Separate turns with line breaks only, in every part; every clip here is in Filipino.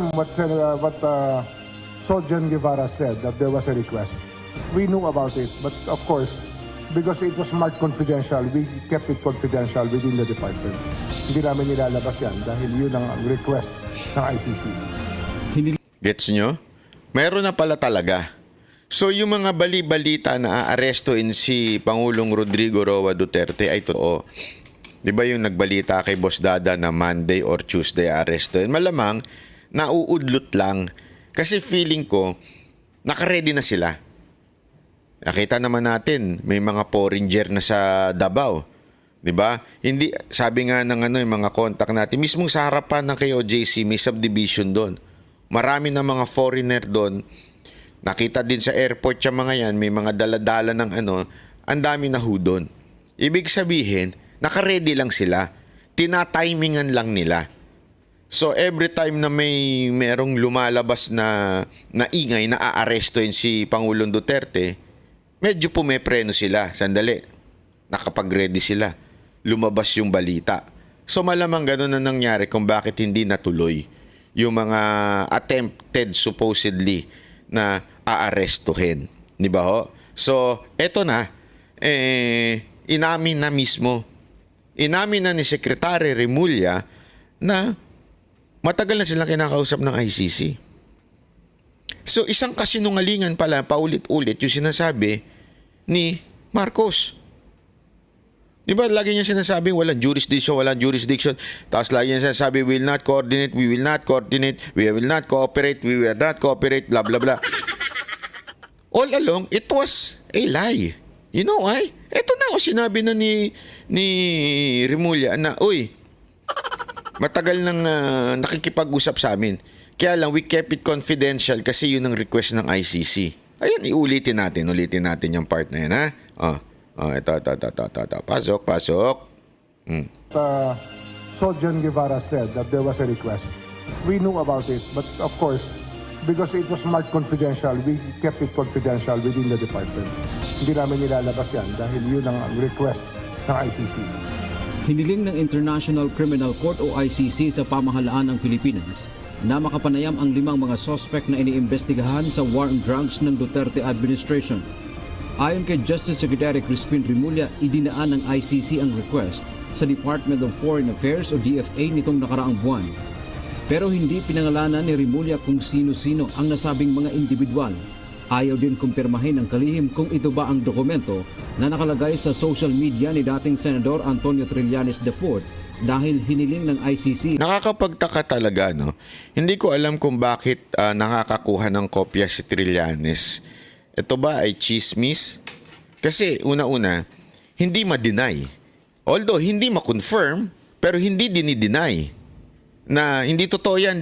What Sojan Guevara said, that there was a request. We knew about it, but of course, because it was marked confidential, we kept it confidential within the department. Hindi namin nilalabas yan dahil yun ang request ng ICC.
Gets nyo? Meron na pala talaga. So yung mga bali-balita na aarestuin si Pangulong Rodrigo Roa Duterte ay totoo. Di ba yung nagbalita kay Boss Dada na Monday or Tuesday aarestuin? Malamang nauudlot lang. Kasi feeling ko, nakaredy na sila. Nakita naman natin, may mga foreigner na sa Davao. 'Di ba? Hindi, sabi nga ng yung mga contact natin, mismong sa harapan ng KOJC, may subdivision doon. Marami na mga foreigner doon. Nakita din sa airport yung mga yan, may mga daladala ng ang dami na ho doon. Ibig sabihin, nakaredy lang sila. Tinatimingan lang nila. So every time na merong lumalabas na ingay na aarestuin si Pangulong Duterte, medyo pumepreno sila. Sandali, nakapag-ready sila. Lumabas yung balita. So malamang ganun na nangyari kung bakit hindi natuloy yung mga attempted supposedly na aarestuhin. Di ba ho? So eto na, inamin na mismo. Inamin na ni Secretary Remulla na matagal na silang kinakausap ng ICC. So isang kasinungalingan pala paulit-ulit yung sinasabi ni Marcos. Di ba lagi niya sinasabing walang jurisdiction. Tapos lagi niya sinasabi, we will not coordinate, we will not cooperate, we will not cooperate, blah blah blah. All along, it was a lie. You know why? Ito na sinabi na ni Remulla na, uy, matagal nang nakikipag-usap sa amin. Kaya lang, we kept it confidential kasi yun ang request ng ICC. Ayun, ulitin natin yung part na yan, ha? Ito. Pasok.
Sojan Guevara said that there was a request. We knew about it, but of course, because it was marked confidential, we kept it confidential within the department. Hindi namin nilalabas yan dahil yun ang request ng ICC.
Hiniling ng International Criminal Court o ICC sa pamahalaan ng Pilipinas na makapanayam ang 5 mga suspect na iniimbestigahan sa war on drugs ng Duterte administration. Ayon kay Justice Secretary Crispin Remulla, idinaan ng ICC ang request sa Department of Foreign Affairs o DFA nitong nakaraang buwan. Pero hindi pinangalanan ni Remulla kung sino-sino ang nasabing mga individual. Ayaw din kumpirmahin ng kalihim kung ito ba ang dokumento na nakalagay sa social media ni dating Senador Antonio Trillanes IV dahil hiniling ng ICC.
Nakakapagtaka talaga, no? Hindi ko alam kung bakit nakakakuha ng kopya si Trillanes. Ito ba ay chismis? Kasi una-una, hindi ma-deny. Although hindi ma-confirm, pero hindi dinideny na hindi totoo yan.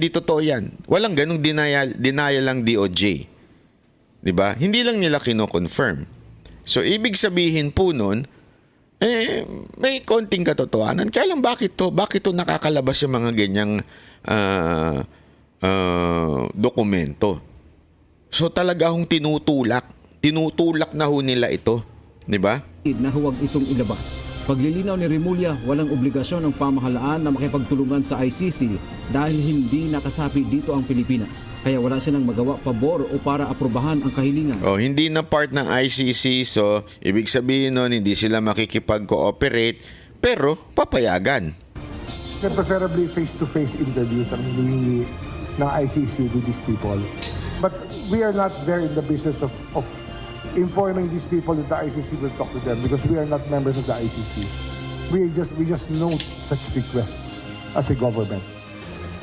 Walang ganung denial lang DOJ. 'Di ba? Hindi lang nila kino-confirm. So ibig sabihin po nun, may konting katotohanan. Kaya lang bakit to nakakalabas yung mga ganyang dokumento? So talaga hong tinutulak na ho nila ito, 'di ba?
Na huwag itong ilabas. Paglilinaw ni Remulla, walang obligasyon ng pamahalaan na makipagtulungan sa ICC dahil hindi nakasapi dito ang Pilipinas. Kaya wala silang magawa pabor o para aprubahan ang kahilingan.
Hindi na part ng ICC, so ibig sabihin nun, hindi sila makikipag-cooperate, pero papayagan.
Preferably face-to-face interviews ang hinihingi ng ICC with these people. But we are not there in the business of informing these people that the ICC will talk to them because we are not members of the ICC. We just note such requests as a government.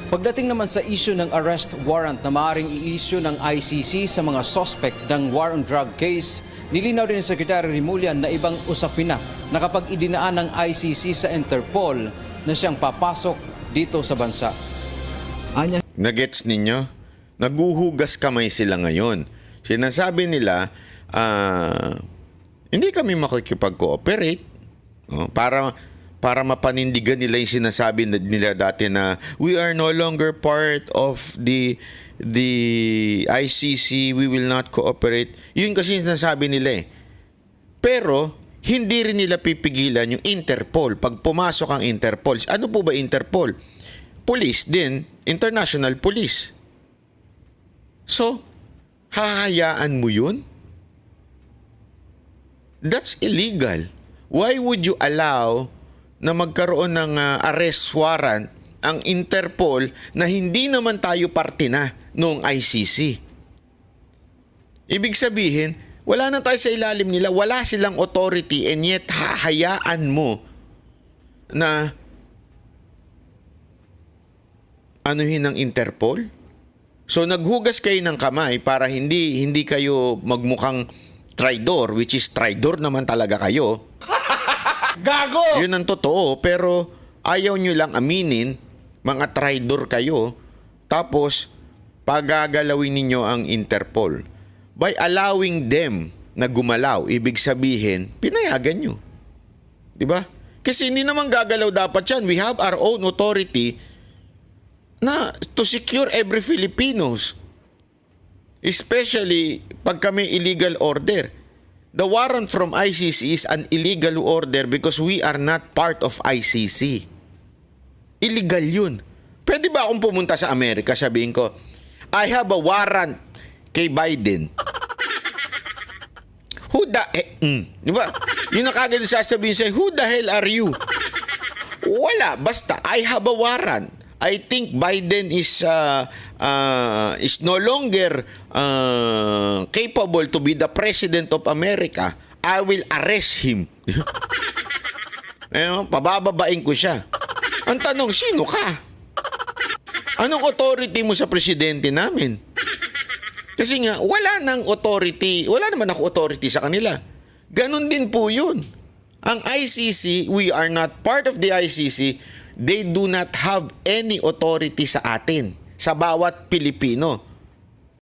Pagdating naman sa issue ng arrest warrant na maaaring i-issue ng ICC sa mga suspect ng war on drug case, nilinaw din ni Secretary Remulla na ibang usapin na kapag idinaan ng ICC sa Interpol na siyang papasok dito sa bansa.
Nagets ninyo? Naguhugas kamay sila ngayon. Sinasabi nila, hindi kami makikipag-cooperate para mapanindigan nila yung sinasabi nila dati na we are no longer part of the ICC, we will not cooperate. Yun kasi sinasabi nila eh. Pero hindi rin nila pipigilan yung Interpol. Pag pumasok ang Interpol, ano po ba Interpol? Police din, international police. So, hahayaan mo yun? That's illegal. Why would you allow na magkaroon ng arrest warrant ang Interpol na hindi naman tayo parte na noong ICC? Ibig sabihin, wala na tayo sa ilalim nila, wala silang authority, and yet hahayaan mo na anuhin ng Interpol? So naghugas kayo ng kamay para hindi kayo magmukhang traidor, which is traidor naman talaga kayo.
Gago!
Yun ang totoo, pero ayaw nyo lang aminin, mga traidor kayo, tapos pagagalawin ninyo ang Interpol. By allowing them na gumalaw, ibig sabihin, pinayagan nyo. Diba? Kasi hindi naman gagalaw dapat yan. We have our own authority na to secure every Filipinos. Especially pag kami illegal order. The warrant from ICC is an illegal order because we are not part of ICC. Illegal yun. Pwede ba akong pumunta sa Amerika, sabihin ko, I have a warrant kay Biden. Who the... Di ba? Yung nakagad sasabihin sa'yo, who the hell are you? Wala. Basta, I have a warrant. I think Biden is no longer capable to be the president of America. I will arrest him. Pabababain ko siya. Ang tanong, sino ka? Anong authority mo sa presidente namin? Kasi nga, wala nang authority. Wala naman ako authority sa kanila. Ganon din po yun. Ang ICC, we are not part of the ICC. They do not have any authority sa atin, sa bawat Pilipino.